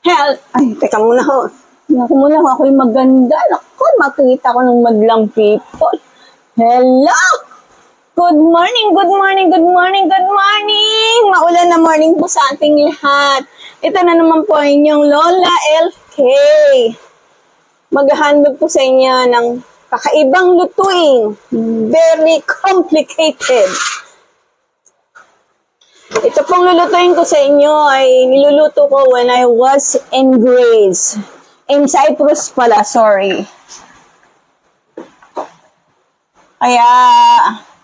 Ay, teka muna ho. Naku muna ho, ako'y maganda. Naku, makikita ko ng madlang people. Hello! Good morning, good morning, good morning, good morning! Maulan na morning po sa ating lahat. Ito na naman po inyong Lola LK. Maghahandog po sa inyo ng kakaibang lutuin. Very complicated. Ito pong lulutuin ko sa inyo ay niluluto ko when I was in grades. In Cyprus pala, sorry. Kaya,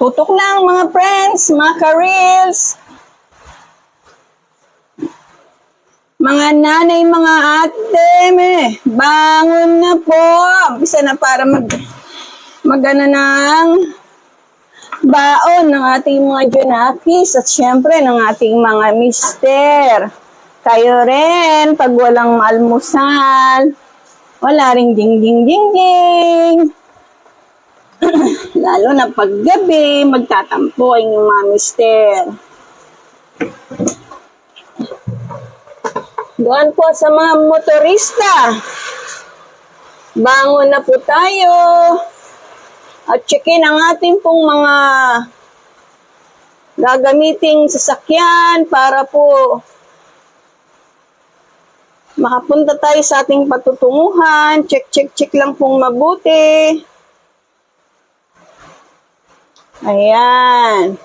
tutok lang mga friends, mga ka-reels, mga nanay, mga ate, bangon na po. Bisa na para magana ng baon ng ating mga junakis at syempre ng ating mga mister. Kayo rin, pag walang almusal, wala ring ding ding ding ding. Lalo na pag gabi, magtatampo ang inyong mga mister. Doon po sa mga motorista, bangon na po tayo. At checkin ang ating pong mga gagamiting sasakyan para po makapunta tayo sa ating patutunguhan. Check lang pong mabuti. Ayan.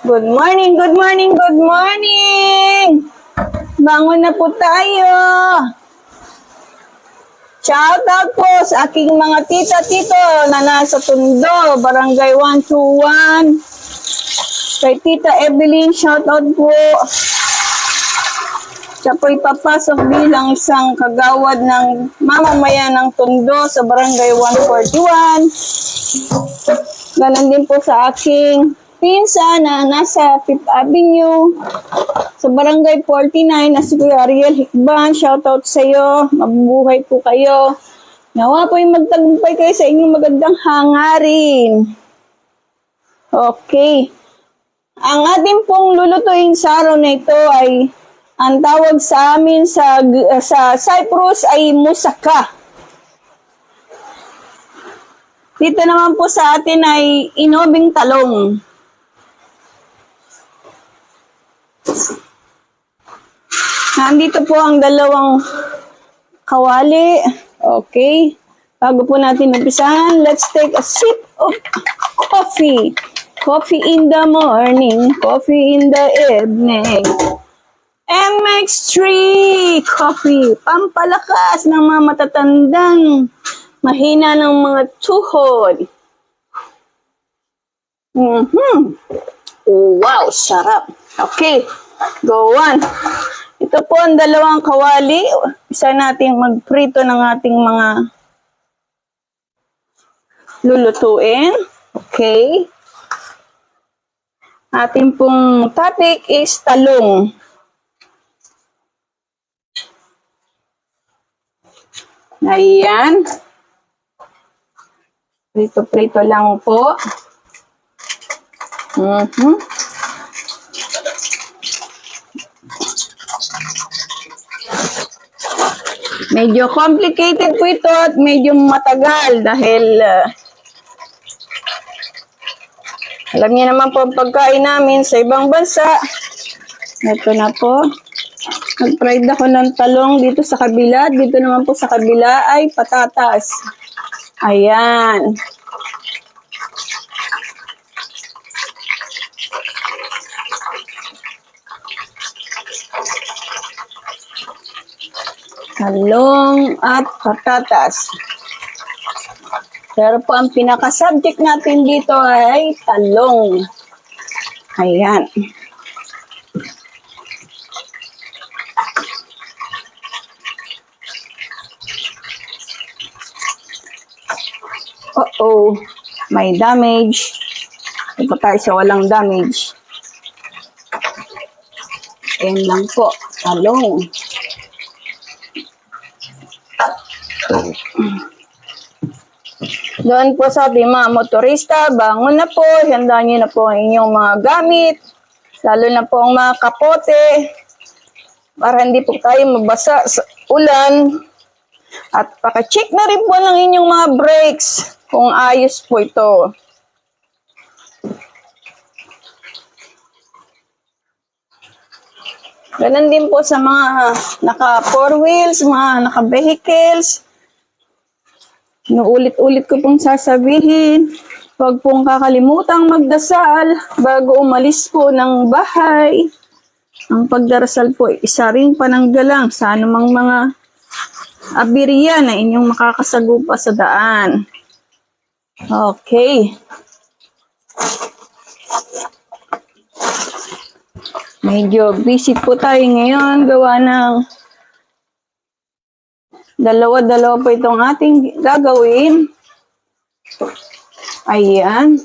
Good morning, good morning, good morning! Bangon na po tayo. Shout out po sa aking mga tita-tito na nasa Tondo, Barangay 121. Kay Tita Evelyn, shout out po. Siya po'y papasok bilang isang kagawad ng mamamayan ng Tondo sa Barangay 141. Ganon din po sa aking pinsa na nasa 5th Avenue sa Barangay 49 na si Kuya Ariel Hikban. Shoutout sa iyo. Mabubuhay po kayo. Nawa po yung magtagumpay kayo sa inyong magandang hangarin. Okay. Ang ating pong lulutuin sa araw na ito ay ang tawag sa amin sa Cyprus ay moussaka. Dito naman po sa atin ay inobing talong. Nandito po ang dalawang kawali. Okay. Bago po natin umpisahan, let's take a sip of coffee. Coffee in the morning, coffee in the evening. MX3 coffee. Pampalakas ng mga matatandang mahina ng mga tuhod. Wow, sarap. Okay, go on. Ito po ang dalawang kawali. Isa nating magprito ng ating mga lulutuin. Okay. Ating pong topic is talong. Ayan. Prito-prito lang po. Medyo complicated po ito at medyo matagal dahil alam niyo naman po ang pagkain namin sa ibang bansa. Ito na po. Nag-fried ako ng talong dito sa kabila. Dito naman po sa kabila ay patatas. Ayan. Talong at patatas. Pero po ang pinaka-subject natin dito ay talong. Ayan. Uh-oh, may damage. Ito tayo sa walang damage. Ayan lang po, talong. Doon po sa ating mga motorista, bangon na po, handa nyo na po ang inyong mga gamit, lalo na po ang mga kapote. para hindi po tayo mabasa sa ulan. At paka-check na rin po ng inyong mga brakes kung ayos po ito. Ganun din po sa mga naka 4 wheels, mga naka vehicles. Inuulit-ulit ko pong sasabihin, huwag pong kakalimutang magdasal bago umalis po ng bahay. Ang pagdarasal po, isa ring pananggalang sa anumang mga abirya na inyong makakasagupa sa daan. Okay. Medyo busy po tayo ngayon. Gawa ng dalawa-dalawa po itong ating gagawin. Ayan.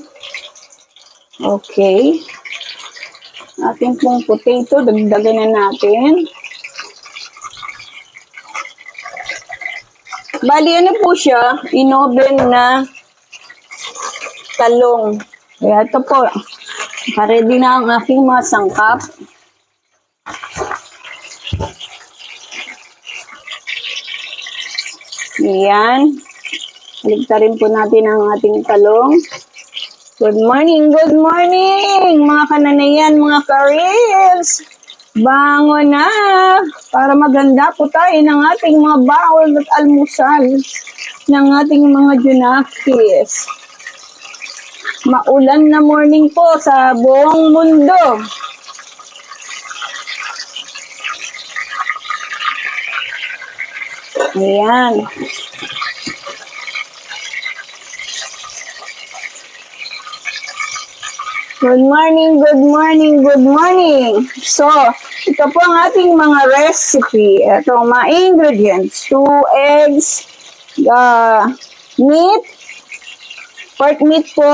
Okay. Ating pong potato, dagdagan na natin. Bali, ano po siya? In-oven na talong. Kaya ito po. Ready na ang aking mga sangkap. Ayan. Haligtarin po natin ang ating talong. Good morning, mga kananayan, mga ka-reels. Bangon na para maganda po tayo ng ating mga bawal at almusal ng ating mga junakis. Maulan na morning po sa buong mundo. Ayan. Good morning. So, ito po ang ating mga recipe. Ito mga ingredients. 2 eggs, meat, pork meat po,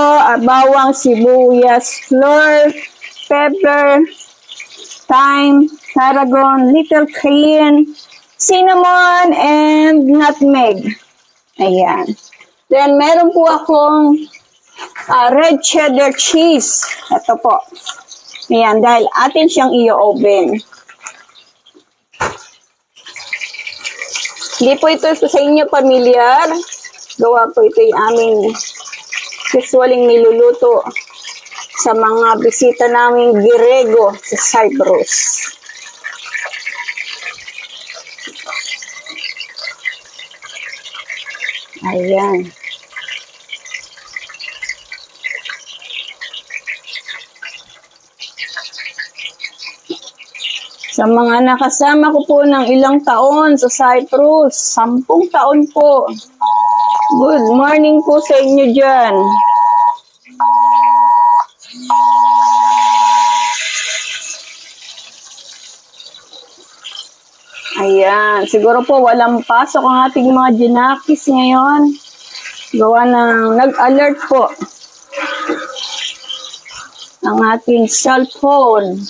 bawang, sibuyas, flour, pepper, thyme, tarragon, little cayenne, cinnamon, and nutmeg. Ayan. Then, meron po akong red cheddar cheese. Ito po. Ayan, dahil atin siyang i-oven. Hindi po ito sa inyo pamilyar. Gawa po ito yung aming usually niluluto sa mga bisita naming Girego sa Cyprus. Ayan. Sa mga nakasama ko po ng ilang taon sa Cyprus, 10 taon po. Good morning po sa inyo dyan. Ayan, siguro po walang pasok ang ating mga junakis ngayon. Gawa ng nag-alert po ang ating cellphone.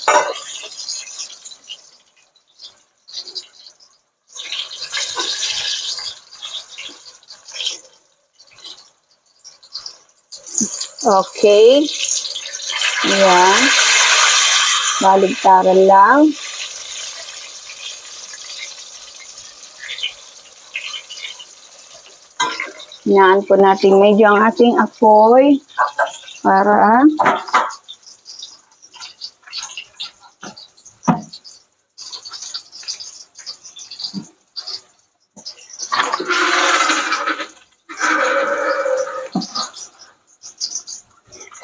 Okay. Ayan. Baligtaran lang. Hinaan po natin medyo ang ating apoy para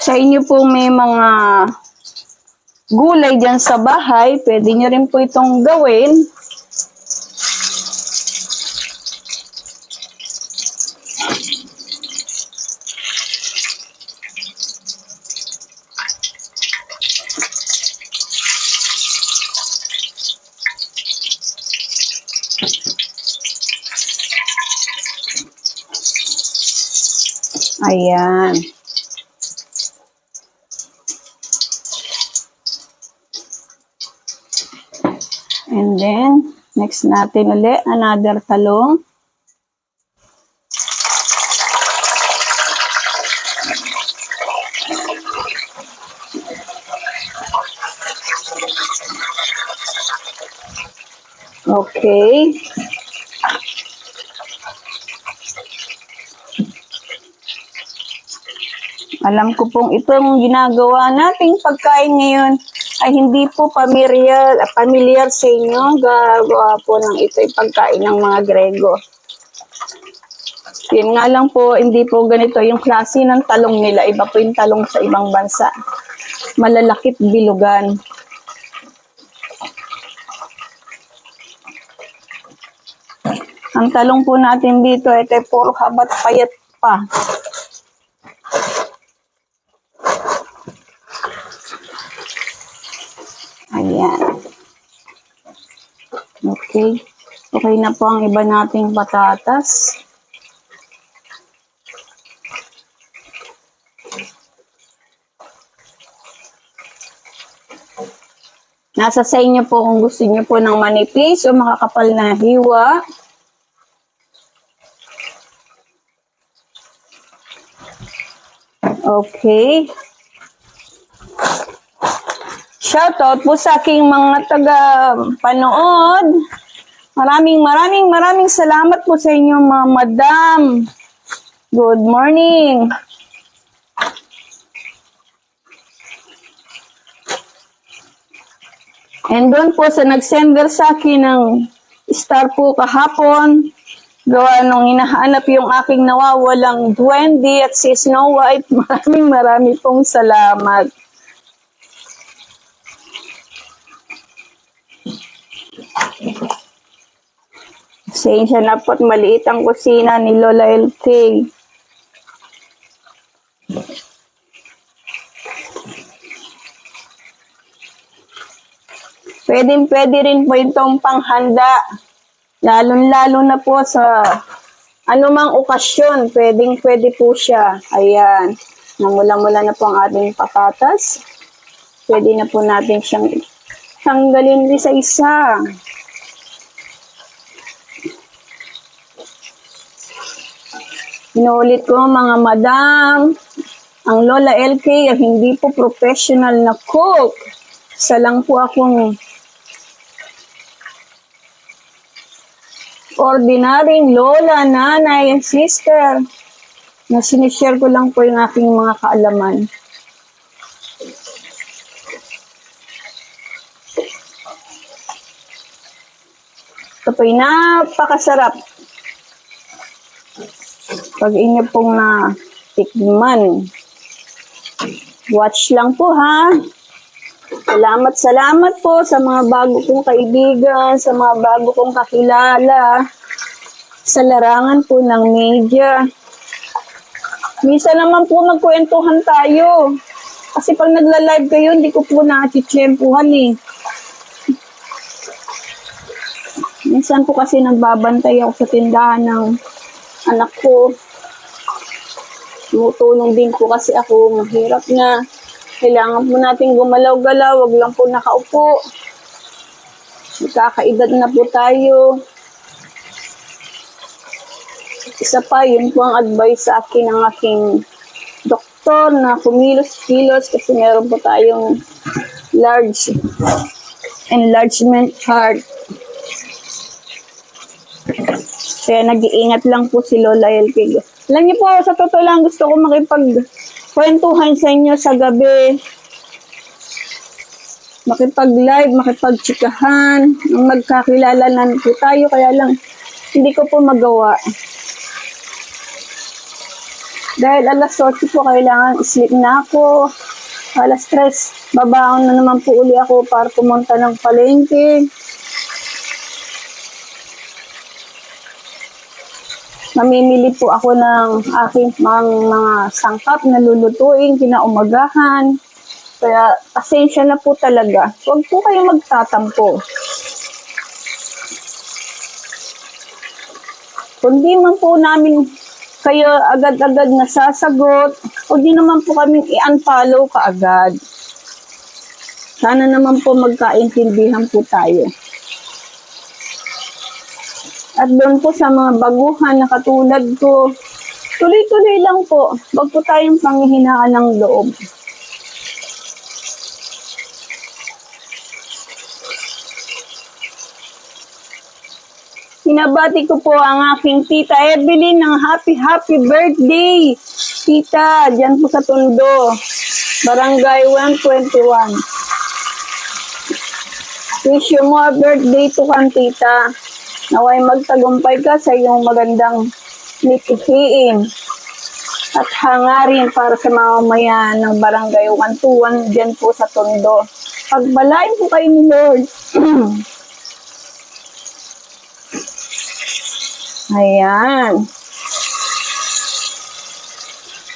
sa inyo po may mga gulay dyan sa bahay, pwede nyo rin po itong gawin. Ayan. And then, next natin ulit, another talong. Okay. Alam ko pong itong ginagawa nating pagkain ngayon ay hindi po familiar sa inyo. Gagawa po ng ito'y pagkain ng mga Grego. Yun nga lang po, hindi po ganito yung klase ng talong nila. Iba po yung talong sa ibang bansa. Malalakit bilugan. Ang talong po natin dito, ito ay puro habat payat pa. Ayan. Okay. Okay na po ang iba nating patatas. Nasa sa inyo po kung gusto niyo po ng manipis o makakapal na hiwa. Okay. Shoutout po sa aking mga taga-panood. Maraming salamat po sa inyo mga madam. Good morning. And doon po sa nag-sender sa akin ng star po kahapon, gawa nung hinahanap yung aking nawawalang duwende at si Snow White, maraming pong salamat. Pasensya na po't maliit ang kusina ni Lola LK. Pwede rin po itong panghanda. Lalo na po sa anumang okasyon, pwede po siya. Ayan. Namula-mula na po ang ating patatas. Pwede na po natin siyang tanggalin isa-isa. Inuulit ko mga madam, ang Lola LK ay hindi po professional na cook. Isa lang po akong ordinaryong lola, nanay, and sister na sinishare ko lang po yung aking mga kaalaman. Ito po'y napakasarap. Pag inyo pong natikman. Watch lang po ha. Salamat po sa mga bago kong kaibigan, sa mga bago kong kakilala, sa larangan po ng media. Minsan naman po magkwentuhan tayo. Kasi pag nagla-live kayo, hindi ko po nakachitsyempuhan eh. Minsan po kasi nagbabantay ako sa tindahan ng anak ko. Tumutulong din po kasi ako, mahirap na. Kailangan po natin gumalaw-galaw, wag lang po nakaupo. Magkakaedad na po tayo. Isa pa, yun po ang advice sa akin ng aking doktor na kumilos-kilos kasi meron po tayong large enlargement heart. Kaya nag-iingat lang po si Lola LK. Alam niyo po, sa totoo lang gusto ko makipagkwentuhan sa inyo sa gabi. Makipag-live, makipag-chikahan. Magkakilala na po tayo, kaya lang hindi ko po magawa. Dahil alas 8 po kailangan sleep na ako. Alas 3, babaon na naman po uli ako para pumunta ng palengke. Mamimili po ako ng aking mga sangkap na lulutuin kinaumagahan. Kaya pasensya na po talaga. Huwag po kayong magtatampo. Kundi man po namin kayo agad-agad nasasagot, o di naman po kami i-unfollow kaagad. Sana naman po magkaintindihan po tayo. At doon po sa mga baguhan na katulad ko, tuloy-tuloy lang po. Wag po tayong panghihinaan ng loob. Binabati ko po ang aking tita Evelyn ng happy birthday. Tita, dyan po sa Tondo. Barangay 121. Wish you more birthday to kang tita. Naway magtagumpay ka sa iyong magandang litihiin at hangarin para sa mamamayan ng Barangay 121 dyan po sa Tondo. Pagbalain po kayo ni Lord. Ayan.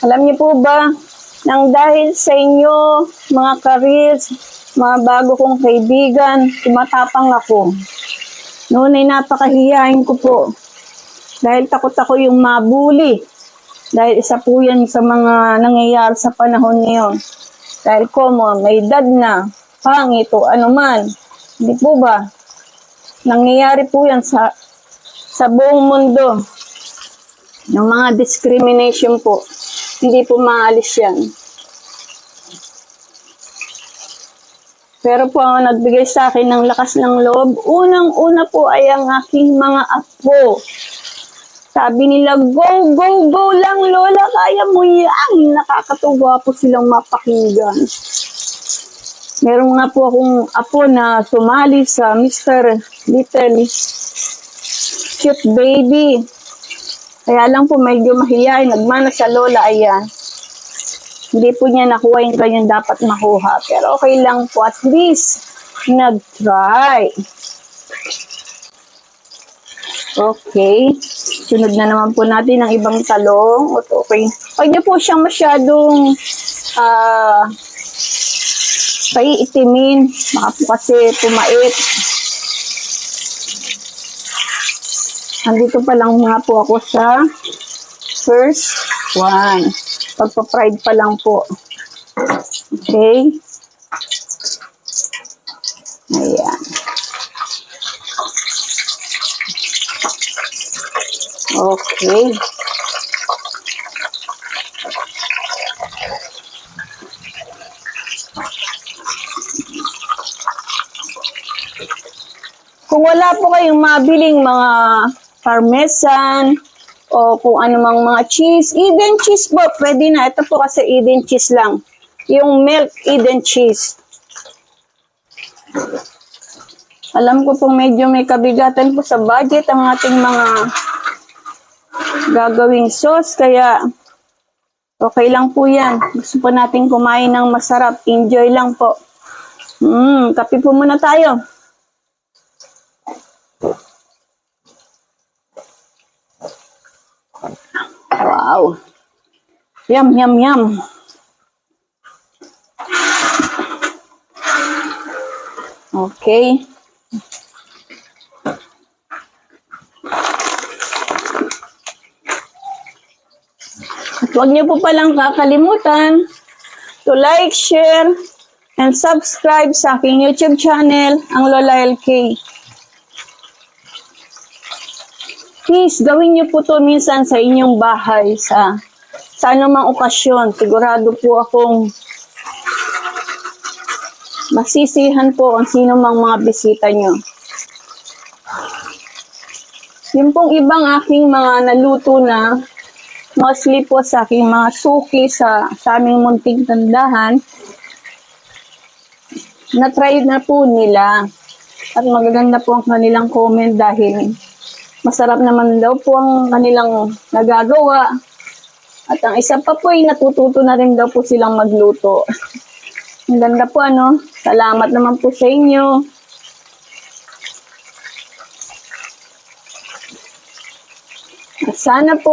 Alam niyo po ba, nang dahil sa inyo, mga karis, mga bago kong kaibigan, tumatapang ako. Noon ay napakahiyain ko po. Dahil takot ako yung mabuli. Dahil isa po yan sa mga nangyayari sa panahon ngayon. Dahil may edad na, pangit o anuman. Hindi po ba? Nangyayari po yan sa buong mundo. Yung mga discrimination po. Hindi po maalis yan. Pero po ang nagbigay sa akin ng lakas ng loob, unang-una po ay ang aking mga apo. Sabi nila, go lang Lola, kaya mo yan. Nakakatuwa po silang mapakinggan. Meron nga po akong apo na sumali sa Mr. Little Cute Baby. Kaya lang po medyo mahiyain, nagmana sa Lola, ayan. Hindi po niya nakuha yung kanyang dapat makuha. Pero okay lang po, at least, nag-try. Okay. Sunod na naman po natin ang ibang talong. Okay. Huwag niyo po siyang masyadong paiitimin. Baka po kasi pumait. Andito pa lang nga po ako sa first one. Pagpa-fried pa lang po. Okay. Ayan. Okay. Kung wala po kayong mabiling mga parmesan o kung anumang mga cheese, Eden cheese po, pwede na. Ito po kasi Eden cheese lang. Yung milk Eden cheese. Alam ko pong medyo may kabigatan po sa budget ang ating mga gagawing sauce, kaya okay lang po yan. Gusto po natin kumain ng masarap. Enjoy lang po. Kape po muna tayo. Wow. Yum. Okay. At huwag niyo po palang kakalimutan to like, share, and subscribe sa aking YouTube channel, ang Lola LK. Please, gawin niyo po to minsan sa inyong bahay, sa anumang okasyon. Sigurado po akong masisihan po ang sino mang mga bisita niyo. Yung pong ibang aking mga naluto na, mostly po sa aking mga suki sa aming munting tindahan, na-try na po nila. At magaganda po ang kanilang comment dahil masarap naman daw po ang kanilang nagagawa. At ang isa pa po ay natututo na rin daw po silang magluto. Ang ganda po, ano? Salamat naman po sa inyo. At sana po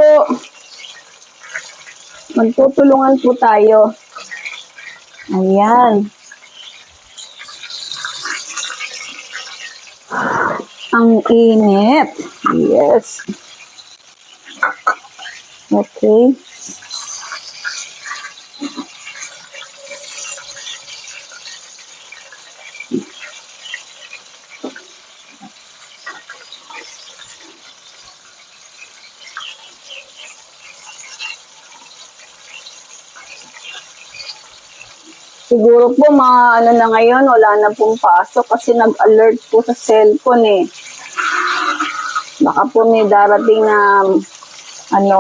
magtutulungan po tayo. Ayan. Ang init. Yes. Okay. Siguro po mga ano na ngayon, wala na pong pasok kasi nag-alert po sa cellphone eh. Baka po may darating na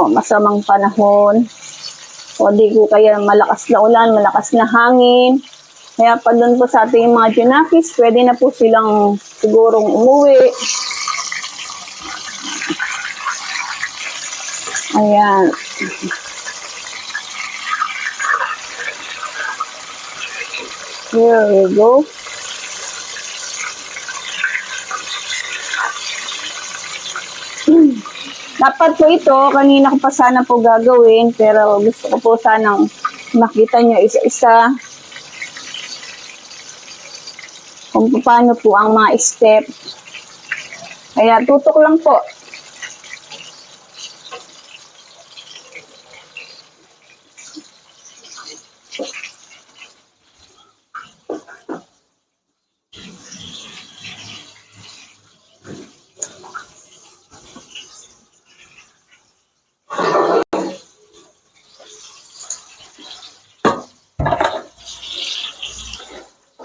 masamang panahon. O di ko kaya malakas na ulan, malakas na hangin. Kaya pa doon po sa ating mga junakis, pwede na po silang sigurong umuwi. Ayan. Here we go. Dapat po ito, kanina ko pa sana po gagawin, pero gusto ko po sanang makita nyo isa-isa kung paano po ang mga step. Kaya tutok lang po.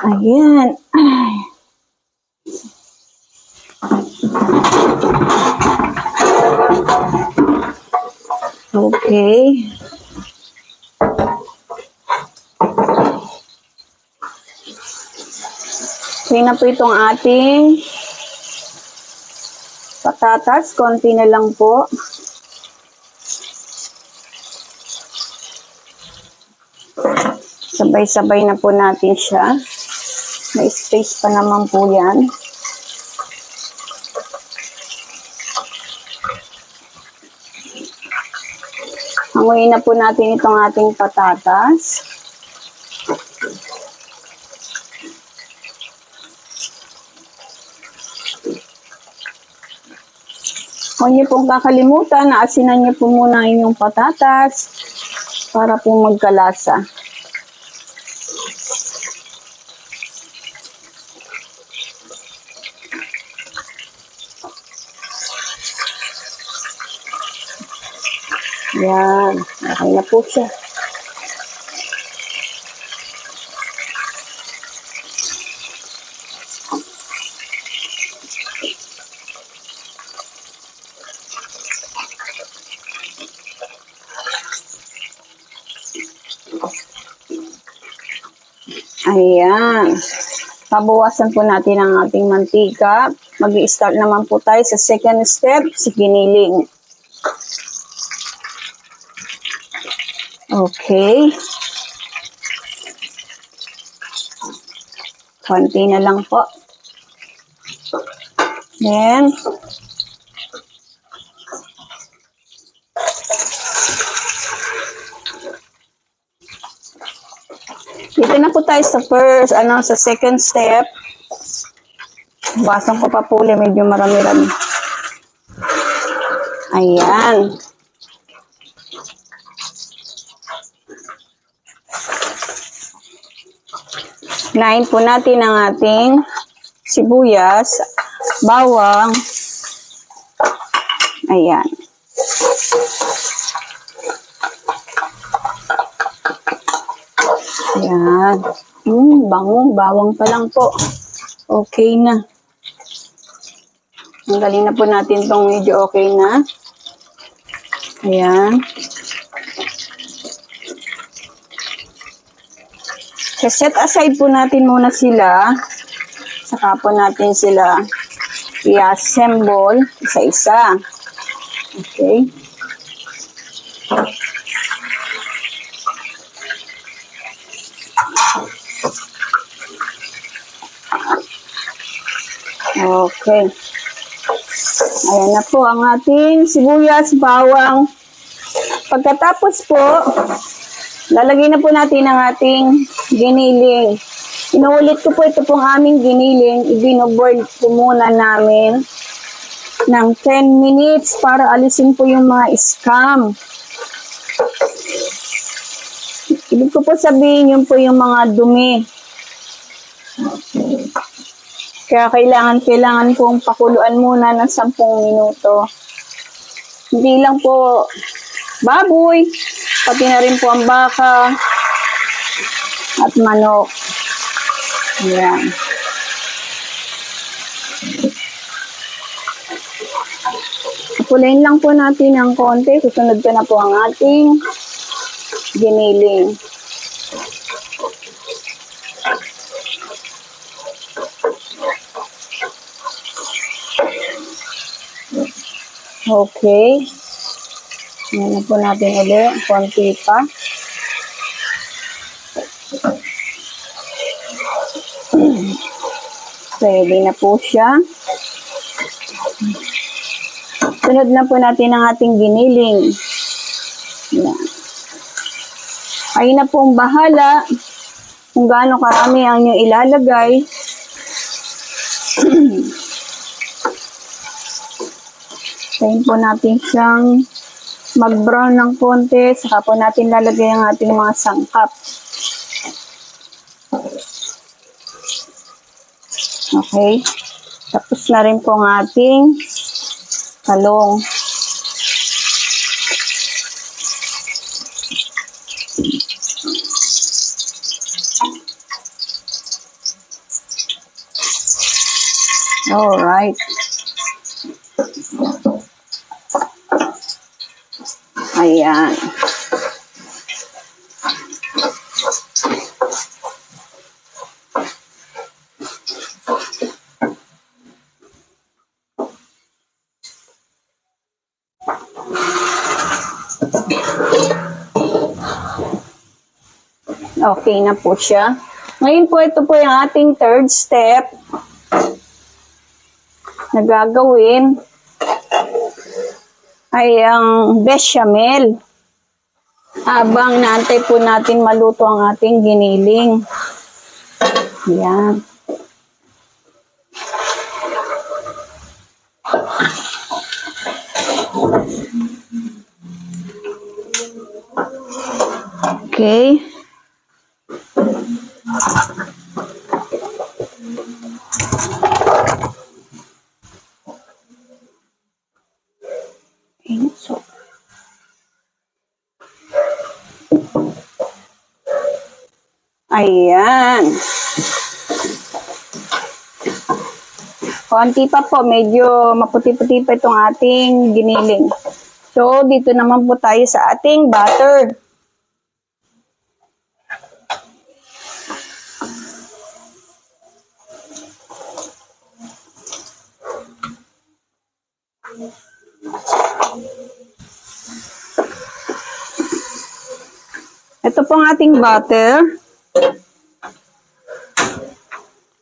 Ayan. Okay. Okay na po itong ating patatas. Konti na lang po. Sabay-sabay na po natin siya. May space pa naman po yan. Hanguin na po natin itong ating patatas. Huwag niyo pong kakalimutan na asinan niyo po muna inyong patatas para po magkalasa. Yan. Okay na po siya. Ayan. Pabawasan po natin ang ating mantika. Mag-i-start naman po tayo sa second step, si giniling. Okay. Konti na lang po. Then, dito na po tayo sa sa second step. Bawasan ko pa po ulit, medyo marami-rami. Ayan. Hinahin po natin ang ating sibuyas, bawang. Ayan. Ayan. Bango. Bawang pa lang po. Okay na. Tanggalin na po natin itong medyo okay na. Ayan. Set aside po natin muna sila. Saka po natin sila i-assemble isa-isa. Okay. Okay. Ayan na po ang ating sibuyas, bawang. Pagkatapos po, lalagay na po natin ang ating giniling. Inuulit ko po ito pong aming giniling. Ibino-boil po muna namin ng 10 minutes para alisin po yung mga scum. Ibig ko po sabihin yun po yung mga dumi. Kaya kailangan pong pakuluan muna ng 10 minuto. Hindi lang po baboy, pati na rin po ang baka at manok. Ayan. Pulayin lang po natin ng konti. Susunod ko na po ang ating giniling. Okay. Yan na po natin ulit. Konti pa. Pwede na po siya. Sunod na po natin ang ating giniling. Yan. Kayo na pong bahala kung gaano karami ang inyong ilalagay. Tayin po natin siyang mag-brown ng konti, saka po natin lalagay ang ating mga sangkap. Okay. Tapos na rin po ang ating talong. Alright. Ayan. Okay na po siya. Ngayon po, ito po yung ating third step na gagawin ay ang bechamel. Habang naantay po natin maluto ang ating giniling. Yan. Okay. So, ayan. Konti pa po, medyo maputi-puti pa itong ating giniling. So, dito naman po tayo sa ating butter. Ito po ang ating butter.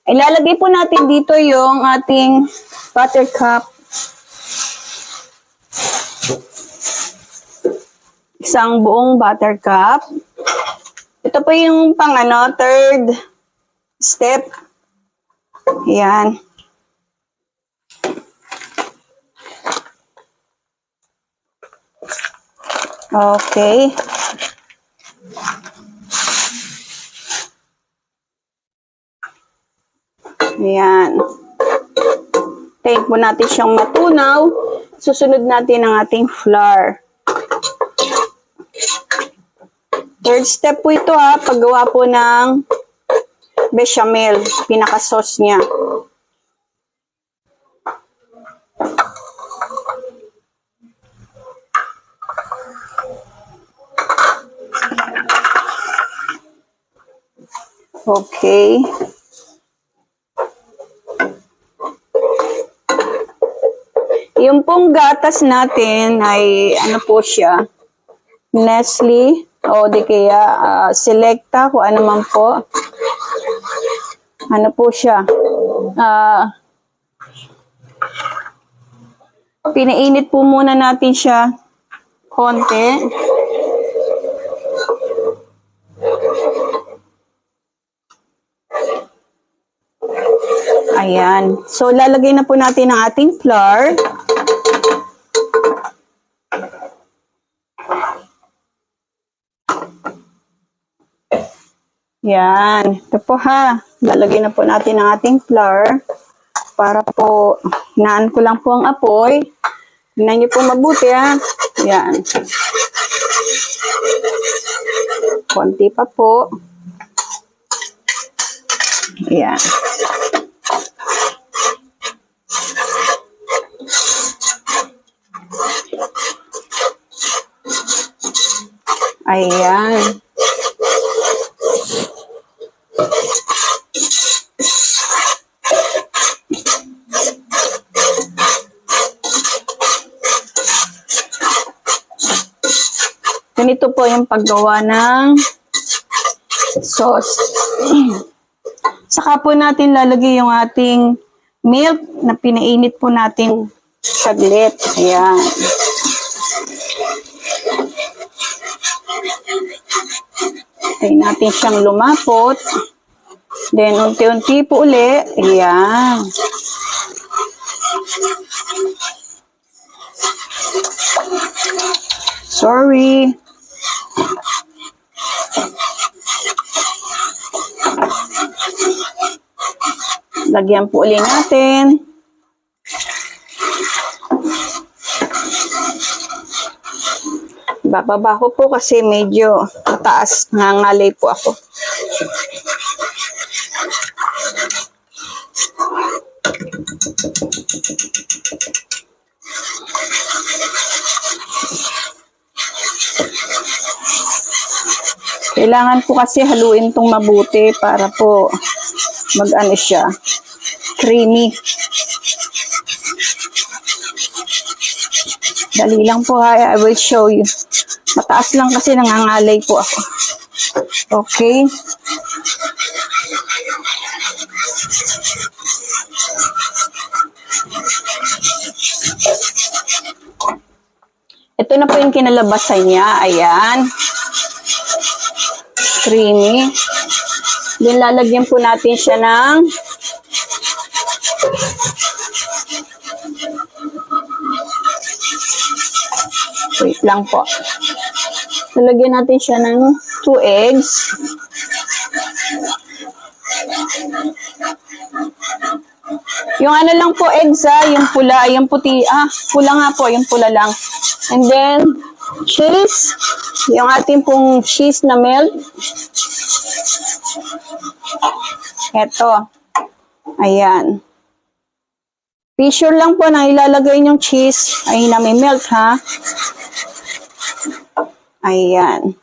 Ilalagay po natin dito yung ating butter cup. Isang buong butter cup. Ito po yung third step. Ayan. Okay. Ayan. Tayin po natin siyang matunaw. Susunod natin ang ating flour. Third step po ito paggawa po ng bechamel, pinaka-sauce niya. Okay. Yung pong gatas natin ay ano po siya, Nestle o di kaya Selecta, kung ano man po. Ano po siya? Pinainit po muna natin siya konti. Ayan. So, lalagay na po natin ang ating flour. Yan. Ito po lalagay na po natin ang ating flour. Para po, hinaan ko lang po ang apoy. Tingnan niyo po mabuti Yan. Konti pa po. Ayan. Ayan. Ganito po yung paggawa ng sauce. Saka po natin lalagay yung ating milk na pinainit po natin saglit. Ayan. Tayo natin siyang lumapot. Then, unti-unti po uli. Ayan. Sorry. Lagyan po uli natin. Bababa ko po kasi medyo mataas. Nangangalay po ako. Kailangan po kasi haluin tong mabuti para po mag-ano siya, creamy. Dali lang po ha, I will show you. Mataas lang kasi nangangalay po ako. Okay. Ito na po yung kinalabasan niya. Ayan. Creamy. Then, lalagyan po natin siya ng wait lang po. Lalagyan natin siya ng 2 eggs. Yung ano lang po eggs yung pula, yung puti, pula nga po, yung pula lang. And then, cheese. Yung ating pong cheese na melt. Eto. Ayan. Be sure lang po na ilalagay yung cheese ay na may melt ha. Ayan.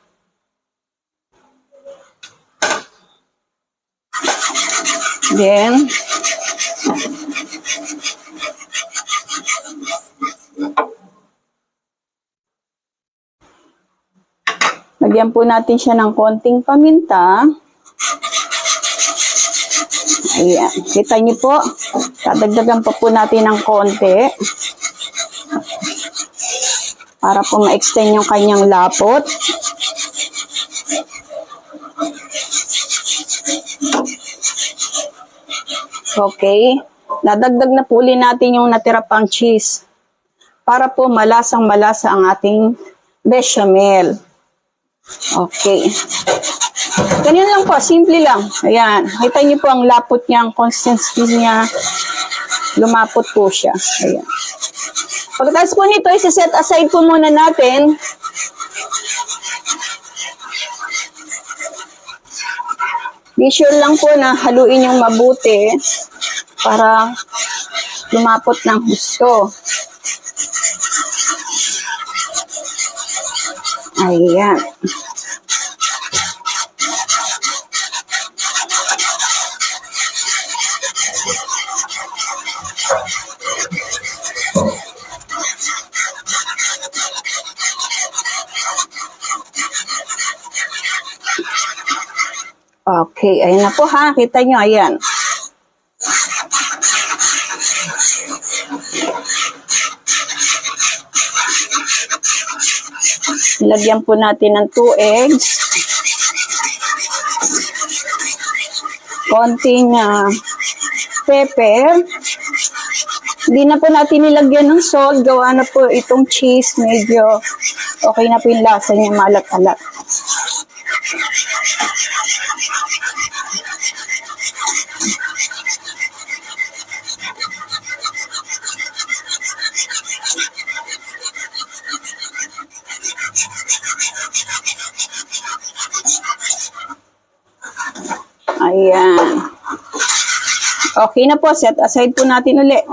Then, lagyan po natin siya ng konting paminta. Ayan. Kita niyo po, dadagdagan pa po natin ng konti para po ma-extend yung kanyang lapot. Okay. Dadagdag na po uli natin yung natira pang cheese para po malasang-malasa ang ating bechamel. Okay. Ganyan lang po, simple lang. Ayan. Kita niyo po ang lapot niya, ang consistency niya. Lumapot po siya. Ayan. Pagkatapos po nito, isa-set aside po muna natin. Be sure lang po na haluin yung mabuti para lumapot ng gusto. Ayan. Okay, ayan na po ha. Kita nyo, ayan. Lagyan po natin ng 2 eggs. Konting pepper. Hindi na po natin nilagyan ng salt. Gawa na po itong cheese. Medyo okay na po yung lasa niya, malat-alat. Ayan. Okay na po. Set aside po natin ulit.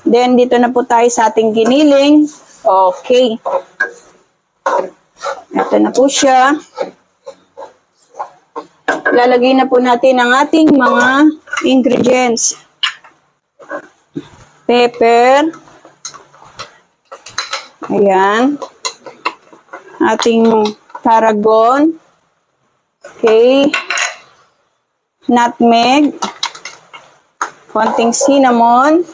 Then, dito na po tayo sa ating giniling. Okay. Ito na po siya. Lalagay na po natin ang ating mga ingredients. Pepper. Ayan. Ating tarragon. Okay. Nutmeg. Konting cinnamon.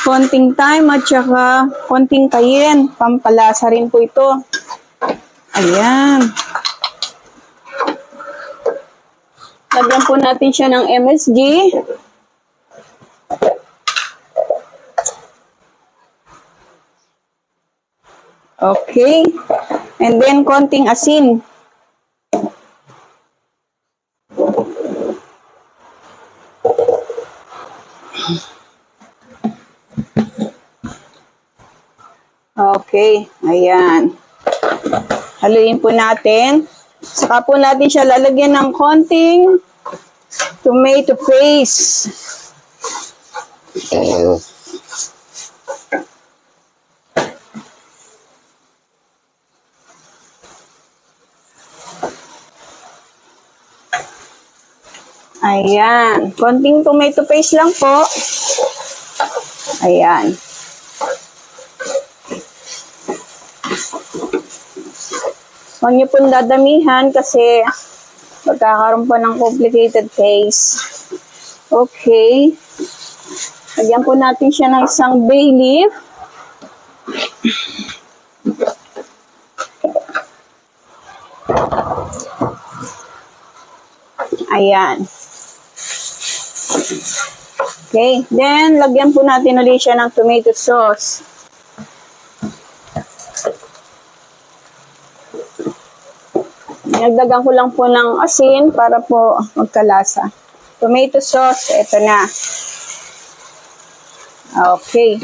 Konting thyme at saka konting cayenne. Pampalasa rin po ito. Ayan. Lagyan po natin siya ng MSG. Okay. And then, konting asin. Okay. Ayan. Haluin po natin. Saka po natin siya lalagyan ng konting tomato paste. Ayan. Konting tomato paste lang po. Ayan. Huwag niyo pong dadamihan kasi magkakaroon po ng complicated taste. Okay. Lagyan po natin siya ng isang bay leaf. Ayan. Okay. Then, lagyan po natin ulit siya ng tomato sauce. Nagdagan ko lang po ng asin para po magkalasa. Tomato sauce, ito na. Okay.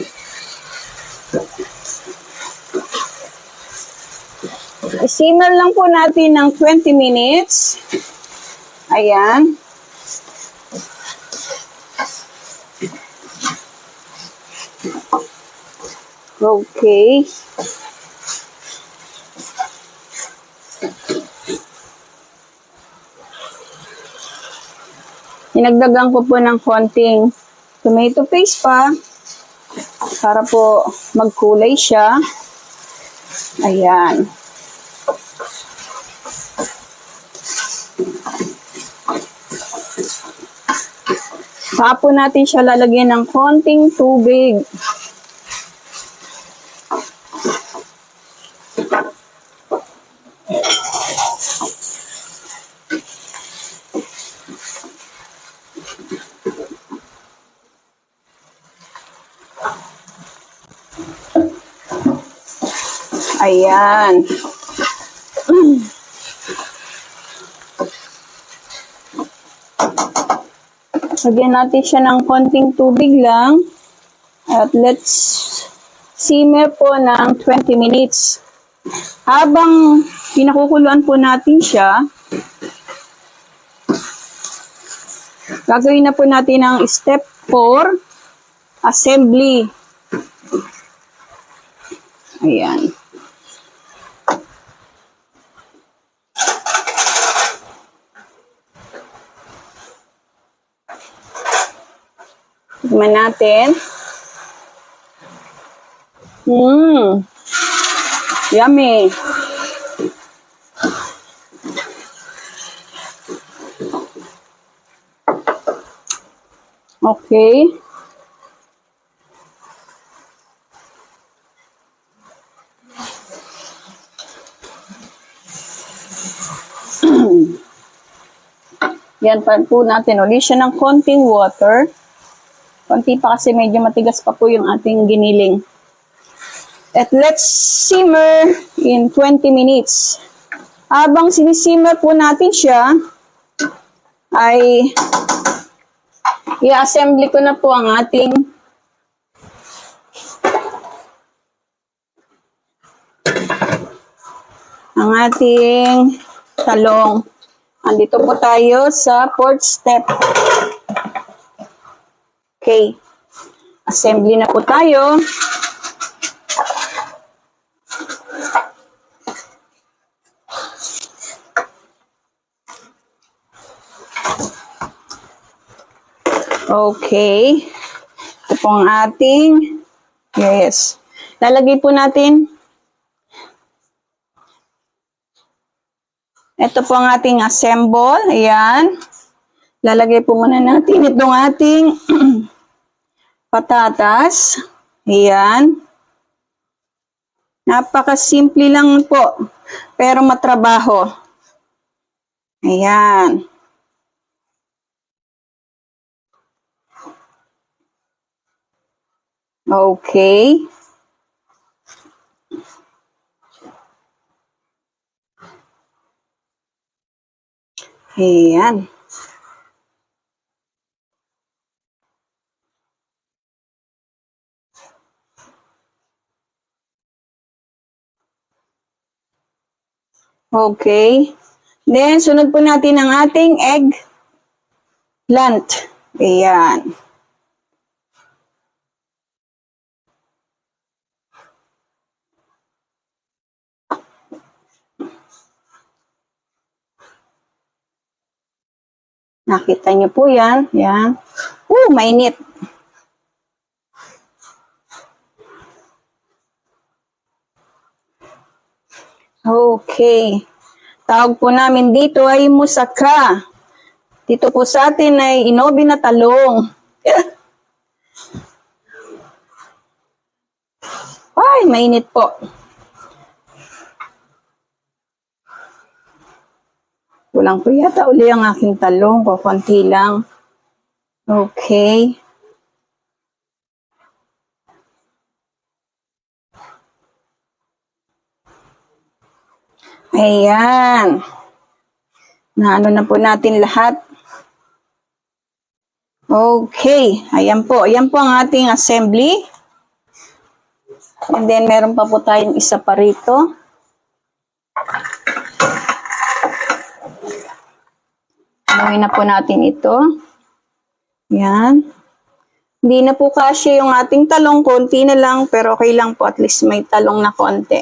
I-simmer lang po natin ng 20 minutes. Ayan. Okay. Dinagdagan ko po ng konting tomato paste pa para po magkulay siya. Ayan. Saka po natin siya lalagyan ng konting tubig. Ayan. Lagyan natin siya ng konting tubig lang. At let's simmer po ng 20 minutes. Habang pinakukuluan po natin siya, gagawin na po natin ang step 4, assembly. Ayan. Tignan natin. Yummy. Okay. Yan pa po natin ulit siya ng konting water. Konti pa kasi medyo matigas pa po yung ating giniling. At let's simmer in 20 minutes. Habang sinisimmer po natin siya, ay i-assembly ko na po ang ating talong. Andito po tayo sa 4th step. Okay. Assembly na po tayo. Okay. Ito po ang ating, yes. Lalagay po natin, ito po ang ating assemble. Ayan. Lalagay po muna natin itong ating patatas. Ayan. Napakasimple lang po, pero matrabaho. Ayan. Okay. Ayan. Okay. Then, sunod po natin ang ating egg plant. Ayan. Nakita niyo po yan. Yan. Mainit. Okay. Tawag po namin dito ay musaka. Dito po sa atin ay inobi na talong. Ay, mainit po. Kulang po yata uli ang aking talong. Konti lang. Okay. Ayan. Naano na po natin lahat. Okay. Ayan po. Ayan po ang ating assembly. And then, meron pa po tayong isa pa rito. Gawin na po natin ito. Yan. Hindi na po kasya yung ating talong. Konti na lang. Pero okay lang po. At least may talong na konti.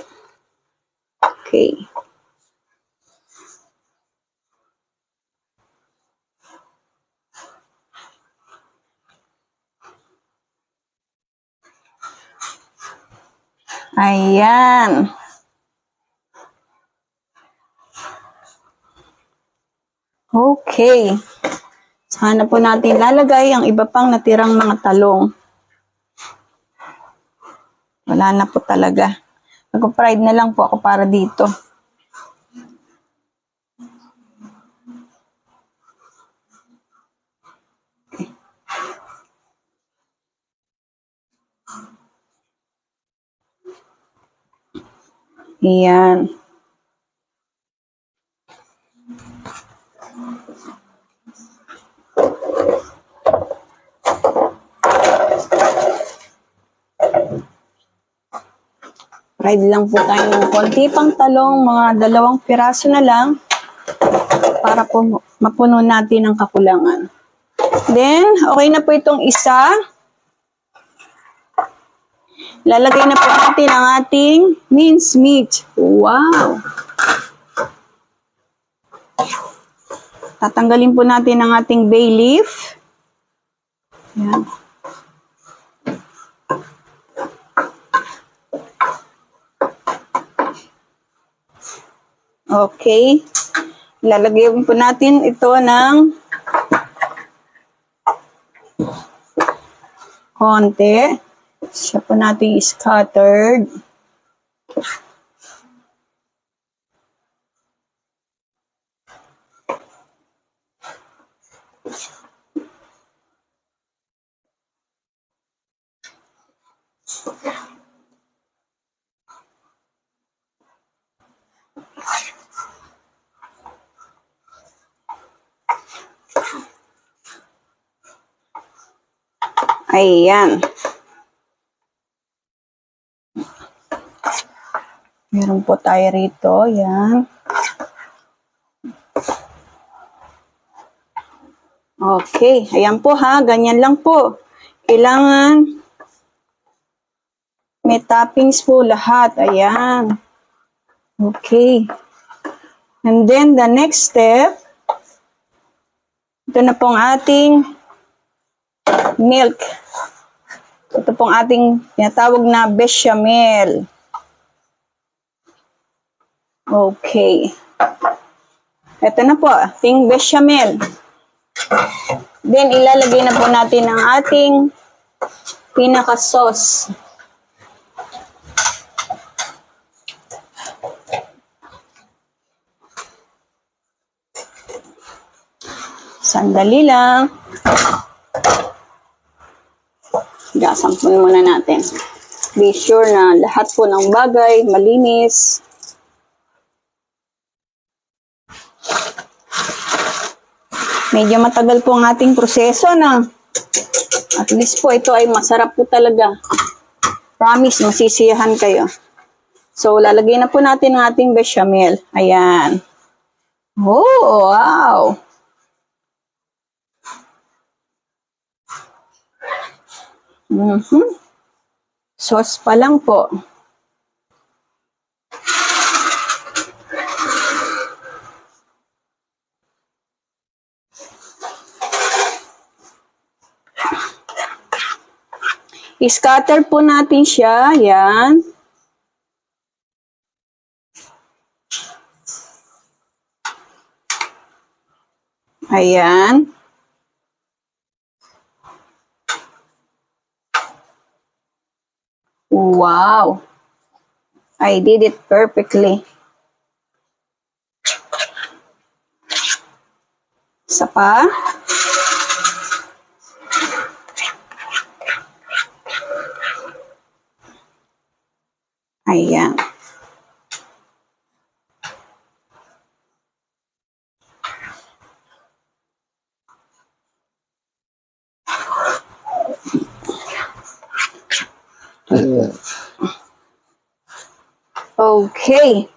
Okay. Ayan. Okay. Sana po natin lalagay ang iba pang natirang mga talong. Wala na po talaga. Nag-fried na lang po ako para dito. Ayan. Fried lang po tayo ng konti pang talong, mga 2 piraso na lang para po mapuno natin ang kakulangan. Then, okay na po itong isa. Lalagay na po natin ang ating minced meat. Wow! Tatanggalin po natin ang ating bay leaf. Yan. Okay. Lalagyan po natin ito ng konti. Siya po natin scattered. Ayan. Meron po tayo rito. Ayan. Okay. Ayan po ha. Ganyan lang po. Kailangan may toppings po lahat. Ayan. Okay. And then the next step, ito na pong ating milk. Ito pong ating tinatawag na bechamel. Okay. Ito na po, ating bechamel. Then, ilalagay na po natin ang ating pinaka-sauce. Sandali lang. Gasampun muna natin. Be sure na lahat po ng bagay malinis. Medyo matagal po ang ating proseso na. At least po ito ay masarap po talaga. Promise, masisiyahan kayo. So, lalagay na po natin ang ating bechamel. Ayan. Oh, wow! Sauce pa lang po. I-scatter po natin siya. Yan. Ayan. Wow. I did it perfectly. Isa pa. Ayan. Okay.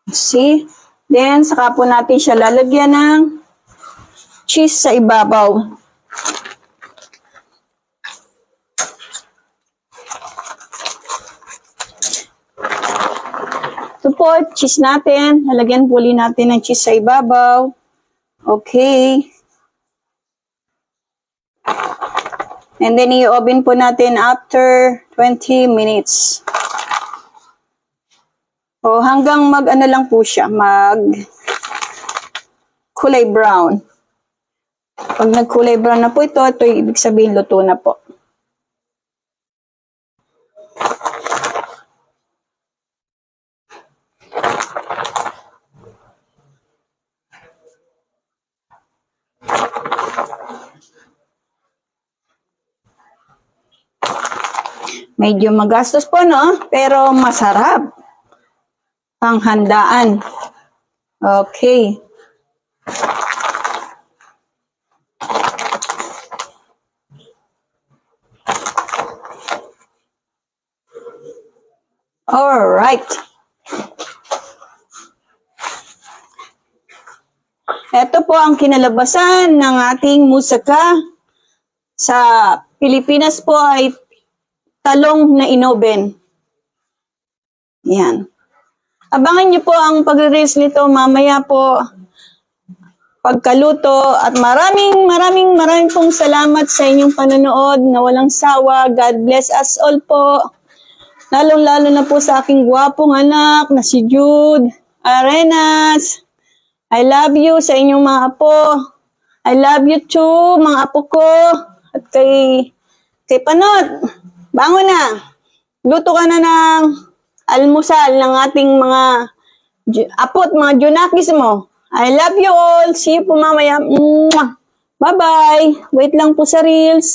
See? Then, saka po natin siya lalagyan ng cheese sa ibabaw. Ito po, cheese natin. Lalagyan po ulit natin ng cheese sa ibabaw. Okay. And then, i-oven po natin after 20 minutes. O, hanggang mag-ano lang po siya, kulay brown. Pag nagkulay brown na po ito ibig sabihin luto na po. Medyo magastos po, no? Pero masarap. Panghandaan. Okay. Alright. Ito po ang kinalabasan ng ating musaka. Sa Pilipinas po ay talong na inoben. Yan. Abangan niyo po ang pag-release nito mamaya po pagkaluto at maraming pong salamat sa inyong panonood na walang sawa. God bless us all po. Lalong-lalo na po sa aking gwapong anak na si Jude Arenas. I love you sa inyong mga apo. I love you too, mga apo ko. At kay Panot, bangon na. Luto ka na ng almusal ng ating mga apot, mga junakis mo. I love you all. See you po mamaya. Bye-bye. Wait lang po sa reels.